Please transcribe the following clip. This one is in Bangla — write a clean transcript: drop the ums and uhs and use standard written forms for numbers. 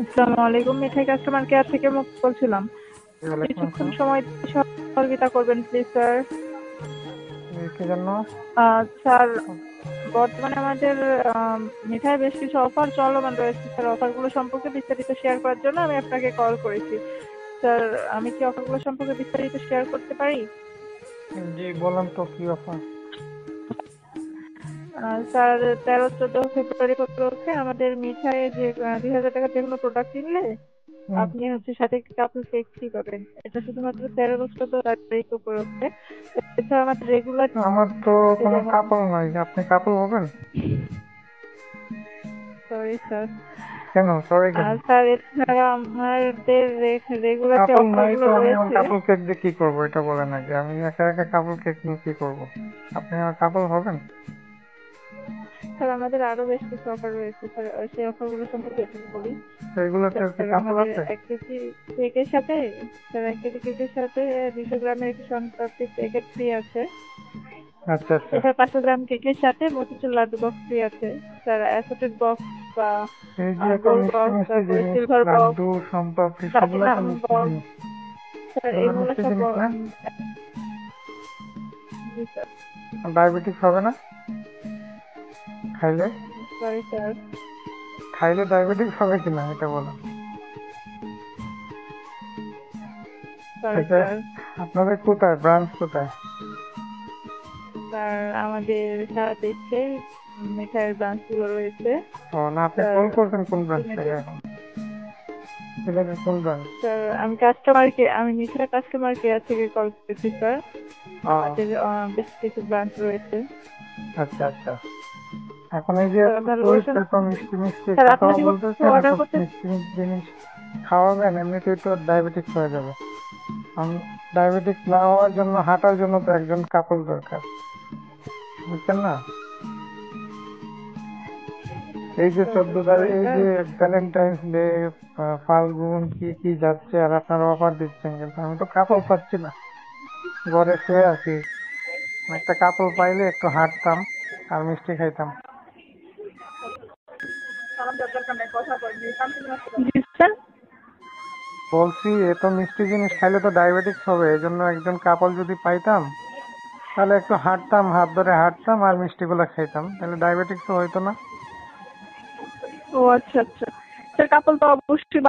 আসসালামু আলাইকুম, মিঠাই কাস্টমার কেয়ার থেকে বলছিলাম। ওয়ালাইকুম কিছুক্ষণ আসসালাম। সময় দিয়ে সহযোগিতা করবেন প্লিজ স্যার। কি জন্য? স্যার, বর্তমানে আমাদের মিঠাই বেশ কিছু অফার চলমান রয়েছে স্যার। অফারগুলো সম্পর্কে বিস্তারিত শেয়ার করার জন্য আমি আপনাকে কল করেছি স্যার। আমি কি অফারগুলো সম্পর্কে বিস্তারিত শেয়ার করতে পারি? জি বলেন তো কি অফার? স্যার, 13-14 ফেব্রুয়ারি উপলক্ষে আমাদের মিঠাই যে 2000 টাকা যে কোনো প্রোডাক্ট কিনলে আপনি হচ্ছে সাথে একটি কাপল কেক ফ্রি পাবেন। এটা শুধুমাত্র 13-14 তারিখ উপলক্ষে। এছাড়া আমাদের রেগুলার আমার তো কোনো যেমন, কাপড় নাই, আপনি কাপড় হবেন? Sorry sir. কেন সরি কেন? স্যার, এছাড়া আমাদের রেগুলার যে কাপড় নাই অফারগুলো তো আমি আমার রয়েছে। কাপড় কেক দিয়ে কি করবো এটা বলেন আগে। আমি একা একা কাপড় কেক নিয়ে কি করবো? আপনি আমার কাপড় হবেন? স্যার, আমাদের আরো বেশ কিছু অফার রয়েছে স্যার। সেই অফারগুলো সম্পর্কে একটু বলি। এগুলোতে কি স্যার, কাপড় আমাদের আছে? 1 কেজি কেকের সাথে, স্যার, 1 কেজি কেকের সাথে 200 গ্রামের একটি শনপাপড়ি প্যাকেট ফ্রি আছে। আচ্ছা আচ্ছা। এছাড়া 500 গ্রাম কেকের সাথে মতিচুর লাড্ডু বক্স ফ্রি আছে স্যার। অ্যাসোটেড বক্স বা এই যে এত গোল্ড মিষ্টি বক্স, মিষ্টি তারপরে জিনিস, সিলভার বক্স, লাড্ডু, শনপাপড়ি সবগুলো তো প্লাটিনাম মিষ্টি বক্স জিনিস। স্যার, এগুলো এগুলো মিষ্টি সব জিনিস না? জি স্যার। ডায়াবেটিস হবে না খাইলে? Sorry sir. খাইলে ডায়াবেটিস হবে কিনা এটা বলো। সরি আচ্ছা, স্যার। আপনাদের কোথায় ব্রাঞ্চ কোথায়? স্যার, আমাদের সারা দেশে মিঠাইয়ের ব্রাঞ্চগুলো রয়েছে ও না, আপনি স্যার। কল করছেন কোন ব্রাঞ্চ থেকে সিলেটে এখন? সিলেটের কোন ব্রাঞ্চ? স্যার, আমি মিঠাই কাস্টমার কেয়ার থেকে কল করছি স্যার। ও আমাদের বেশ কিছু ব্রাঞ্চ রয়েছে আচ্ছা আচ্ছা। এখন এই যে স্যার। এত আপনার সুইট, লোকেশন, এত মিষ্টি মিষ্টি স্যার, আপনি কথা যদি কোনো বলতেছেন, এত অর্ডার করতে, মিষ্টি মিষ্টি জিনিস খাওয়াবেন, এমনিতেই তো ডায়াবেটিস হয়ে যাবে। ডায়াবেটিস না হওয়ার জন্য হাঁটার জন্য তো একজন কাপল দরকার, বুঝছেন না? এই যে 14 তারিখ, সরি এই স্যার। যে ভ্যালেন্টাইন্স ডে, ফাল্গুন কি কি যাচ্ছে, আর আপনারা অফার দিচ্ছেন, কিন্তু আমি তো কাপড় পাচ্ছি না, ঘরে শুয়ে আছি। একটা কাপড় পাইলে একটু হাঁটতাম আর মিষ্টি খাইতাম। জি স্যার। বলছি এত মিষ্টি জিনিস খাইলে তো ডায়াবেটিস হবে, এই জন্য একজন কাপল যদি পাইতাম তাহলে একটু হাঁটতাম, হাত ধরে হাঁটতাম আর মিষ্টিগুলো খাইতাম, তাহলে ডায়াবেটিস তো হইতো না। ও আচ্ছা আচ্ছা স্যার, কাপল তো অবশ্যই